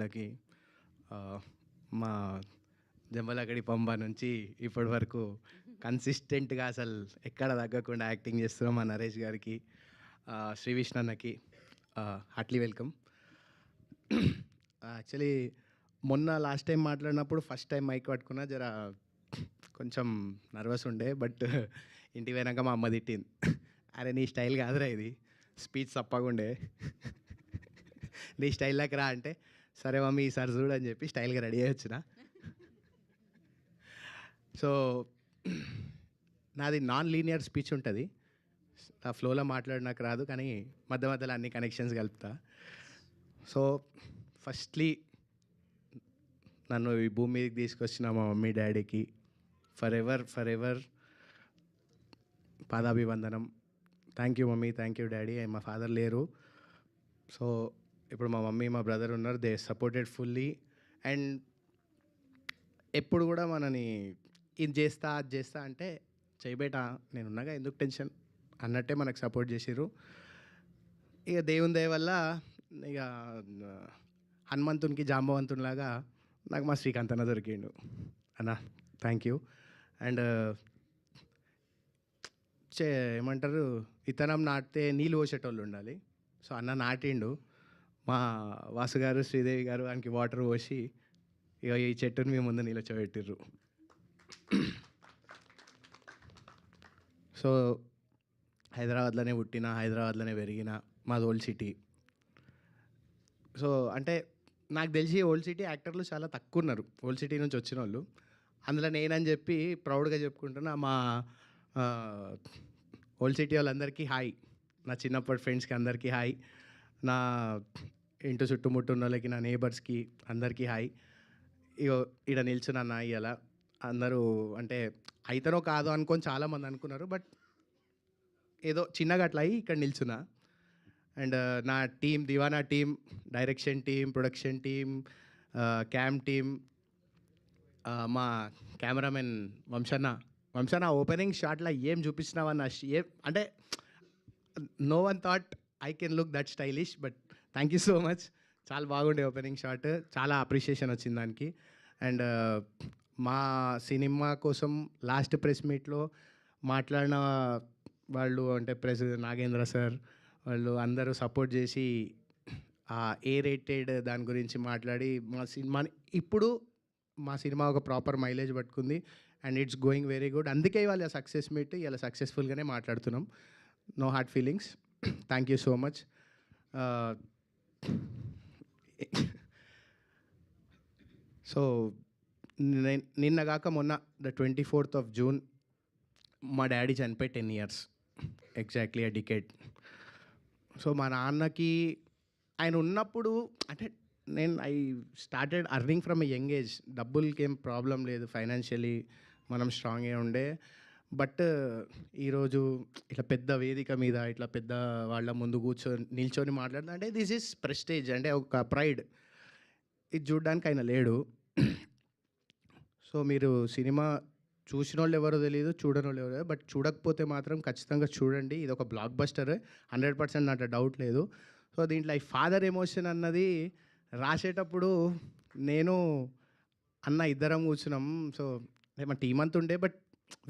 వాళ్ళకి మా జంబలకడి పంబ నుంచి ఇప్పటి వరకు కన్సిస్టెంట్గా అసలు ఎక్కడ తగ్గకుండా యాక్టింగ్ చేస్తున్నాం మా నరేష్ గారికి, శ్రీ విష్ణు అన్నకి హార్ట్లీ వెల్కమ్. యాక్చువల్లీ మొన్న లాస్ట్ టైం మాట్లాడినప్పుడు ఫస్ట్ టైం మైక్ పట్టుకున్నా జర కొంచెం నర్వస్ ఉండే, బట్ ఇంటికి పోయినాక మా అమ్మ తిట్టింది, అరే నీ స్టైల్ కాదురా ఇది, స్పీచ్ తప్పకుండే, నీ స్టైల్లోకి రా అంటే సరే మమ్మీ ఈసారి చూడు అని చెప్పి స్టైల్గా రెడీ అయ్యి వచ్చిన. సో నాది నాన్ లీనియర్ స్పీచ్ ఉంటుంది, ఆ ఫ్లోలో మాట్లాడినాక రాదు, కానీ మధ్య మధ్యలో అన్ని కనెక్షన్స్ కలుపుతా. సో ఫస్ట్లీ నన్ను ఈ భూమి మీదకి తీసుకొచ్చిన మా మమ్మీ డాడీకి ఫర్ ఎవర్ పాదాభివందనం. Thank you mummy, thank you daddy. మా ఫాదర్ లేరు, సో ఇప్పుడు మా మమ్మీ మా బ్రదర్ ఉన్నారు. They supported fully. అండ్ ఎప్పుడు కూడా మనని ఇది చేస్తా అది చేస్తా అంటే చేయబేట నేను ఉన్నాగా, ఎందుకు టెన్షన్ అన్నట్టే మనకు సపోర్ట్ చేసిర్రు. ఇక దేవుని దయ వల్ల ఇక హనుమంతునికి జాంబవంతునిలాగా నాకు మా శ్రీకాంత్ అన్న దొరికిండు. అన్న థ్యాంక్ యూ. అండ్ ఏమంటారు, విత్తనం నాటితే నీళ్ళు పోసేటోళ్ళు ఉండాలి. సో అన్న నాటిండు. మా వాసు గారు శ్రీదేవి గారు ఆయనకి వాటర్ పోసి ఇక ఈ చెట్టుని మీ ముందు నిలచోబెట్టిర్రు. సో హైదరాబాద్లోనే పుట్టిన, హైదరాబాద్లోనే పెరిగిన, మాది ఓల్డ్ సిటీ. సో అంటే నాకు తెలిసి ఓల్డ్ సిటీ యాక్టర్లు చాలా తక్కువ ఉన్నారు, ఓల్డ్ సిటీ నుంచి వచ్చిన వాళ్ళు. అందులో నేనని చెప్పి ప్రౌడ్గా చెప్పుకుంటున్నా. మా ఓల్డ్ సిటీ వాళ్ళందరికీ హాయ్, నా చిన్నప్పటి ఫ్రెండ్స్కి అందరికీ హాయ్, నా ఇంటి చుట్టుముట్టున్న వాళ్ళకి, నా నేబర్స్కి అందరికీ హాయ్. ఇగో ఈడ నిల్చున్నా ఇలా అందరూ అంటే అయితేనో కాదో అనుకొని చాలామంది అనుకున్నారు, బట్ ఏదో చిన్నగా అట్లా అయ్యి ఇక్కడ నిల్చున్నా. అండ్ నా team, Deewana team, direction team, production team, cam team, మా కెమెరామెన్ వంశన్న ఓపెనింగ్ షాట్లో ఏం చూపించినావన్న ఏం అంటే no one thought I can look that stylish, but thank you so much. చాలా బాగుండే ఓపెనింగ్ షాట్, చాలా అప్రిషియేషన్ వచ్చింది దానికి. అండ్ మా సినిమా కోసం లాస్ట్ ప్రెస్ మీట్లో మాట్లాడిన వాళ్ళు అంటే నాగేంద్ర సార్ వాళ్ళు అందరూ సపోర్ట్ చేసి ఏ రేటెడ్ దాని గురించి మాట్లాడి మా సినిమాని ఇప్పుడు మా సినిమా ఒక ప్రాపర్ మైలేజ్ పట్టుకుంది and it's going very good. అందుకే ఇవాళ సక్సెస్ మీట్, ఇలా సక్సెస్ఫుల్గానే మాట్లాడుతున్నాం. No hard feelings. Thank you so much. So నిన్నగాక మొన్న ద 24th of June మా డాడీ చనిపోయి 10 years exactly, a decade. So మా నాన్నకి ఆయన ఉన్నప్పుడు అంటే I started earning from a young age. డబ్బులకి ఏం ప్రాబ్లం లేదు, ఫైనాన్షియలీ మనం స్ట్రాంగ్గా ఉండే. బట్ ఈరోజు ఇట్లా పెద్ద వేదిక మీద ఇట్లా పెద్ద వాళ్ళ ముందు నిల్చొని మాట్లాడుతా అంటే దిస్ ఈజ్ ప్రెస్టేజ్, అంటే ఒక ప్రైడ్. ఇది చూడడానికి ఆయన లేడు. సో మీరు సినిమా చూసిన వాళ్ళు ఎవరో తెలియదు, చూడని వాళ్ళు ఎవరో, బట్ చూడకపోతే మాత్రం ఖచ్చితంగా చూడండి. ఇది ఒక బ్లాక్ బస్టర్ 100%, నాకు డౌట్ లేదు. సో దీంట్లో ఈ ఫాదర్ ఎమోషన్ అన్నది రాసేటప్పుడు నేను అన్న ఇద్దరం కూర్చున్నాం. సో మా టీం అంతా ఉండే, but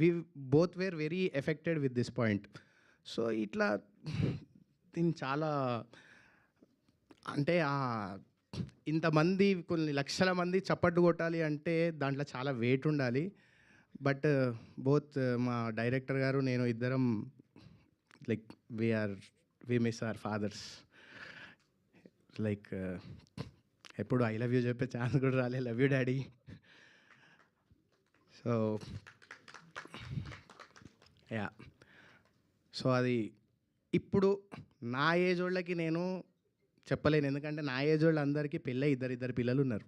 we both wear very affected with this point. So ఇట్లా దీన్ని చాలా అంటే ఇంతమంది కొన్ని లక్షల మంది చప్పట్టు కొట్టాలి అంటే దాంట్లో చాలా వెయిట్ ఉండాలి. బట్ బోత్ మా డైరెక్టర్ గారు నేను ఇద్దరం like we miss our fathers. Like ఎప్పుడు ఐ లవ్ యూ చెప్పే ఛాన్స్ కూడా రాలే. Love you daddy. So yeah, so అది ఇప్పుడు నా ఏజ్ వాళ్ళకి నేను చెప్పలేను, ఎందుకంటే నా ఏజ్ వాళ్ళు అందరికీ పెళ్ళి ఇద్దరు పిల్లలు ఉన్నారు.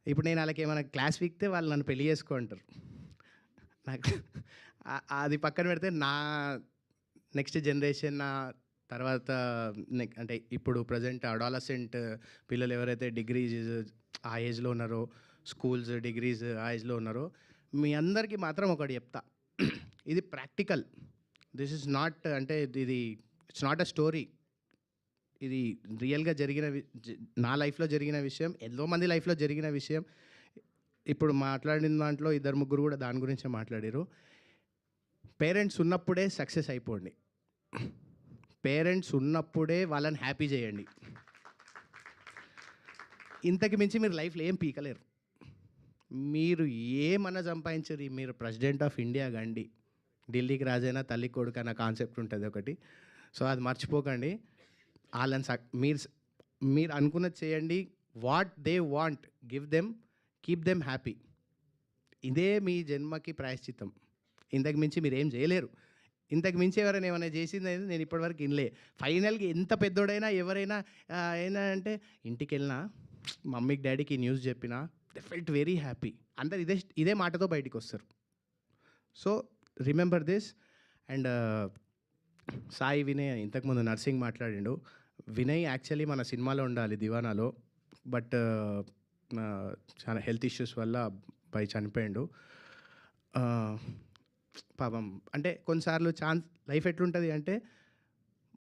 ఇప్పుడు నేను వాళ్ళకి ఏమైనా క్లాస్ వీక్తే వాళ్ళు నన్ను పెళ్లి చేసుకుంటారు. నాకు అది పక్కన పెడితే నా నెక్స్ట్ జనరేషన్, నా తర్వాత అంటే ఇప్పుడు ప్రజెంట్ అడాలసెంట్ పిల్లలు ఎవరైతే డిగ్రీస్ ఆ ఏజ్లో ఉన్నారో, స్కూల్స్ డిగ్రీస్ ఆ ఏజ్లో ఉన్నారో, మీ అందరికీ మాత్రం ఒకటి చెప్తా, ఇది ప్రాక్టికల్. దిస్ ఇస్ నాట్ అంటే ఇది ఇట్స్ నాట్ అ స్టోరీ. ఇది రియల్గా జరిగిన నా లైఫ్లో జరిగిన విషయం, ఎంతో మంది లైఫ్లో జరిగిన విషయం. ఇప్పుడు మాట్లాడిన దాంట్లో ఇద్దరు ముగ్గురు కూడా దాని గురించే మాట్లాడారు. పేరెంట్స్ ఉన్నప్పుడే సక్సెస్ అయిపోండి. పేరెంట్స్ ఉన్నప్పుడే వాళ్ళని హ్యాపీ చేయండి. ఇంతకు మించి మీరు లైఫ్లో ఏం పీకలేరు. మీరు ఏమన్నా సంపాదించరు, మీరు ప్రెసిడెంట్ ఆఫ్ ఇండియా కండి, ఢిల్లీకి రాజైనా తల్లి కొడుకు అన్న కాన్సెప్ట్ ఉంటుంది ఒకటి. సో అది మర్చిపోకండి. వాళ్ళని మీరు అనుకున్నది చేయండి. What they want give them, keep them happy. ఇదే మీ జన్మకి ప్రాయశ్చిత్తం. ఇంతకు మించి మీరు ఏం చేయలేరు. ఇంతకు మించి ఎవరైనా ఏమైనా చేసింది అనేది నేను ఇప్పటివరకు వినలే. ఫైనల్గా ఎంత పెద్దోడైనా ఎవరైనా ఏంటంటే ఇంటికి వెళ్ళినా మమ్మీకి డాడీకి న్యూస్ చెప్పినా దే ఫెల్ట్ వెరీ హ్యాపీ. అందరు ఇదే మాటతో బయటికి వస్తారు. So remember this. And Sai Vinay ఇంతకుముందు నర్సింగ్ మాట్లాడిండు. వినయ్ యాక్చువల్లీ మన సినిమాలో ఉండాలి దివానాలో, బట్ చాలా హెల్త్ ఇష్యూస్ వల్ల పై చనిపోయిండు. పాపం అంటే కొన్నిసార్లు లైఫ్ ఎట్లుంటుంది అంటే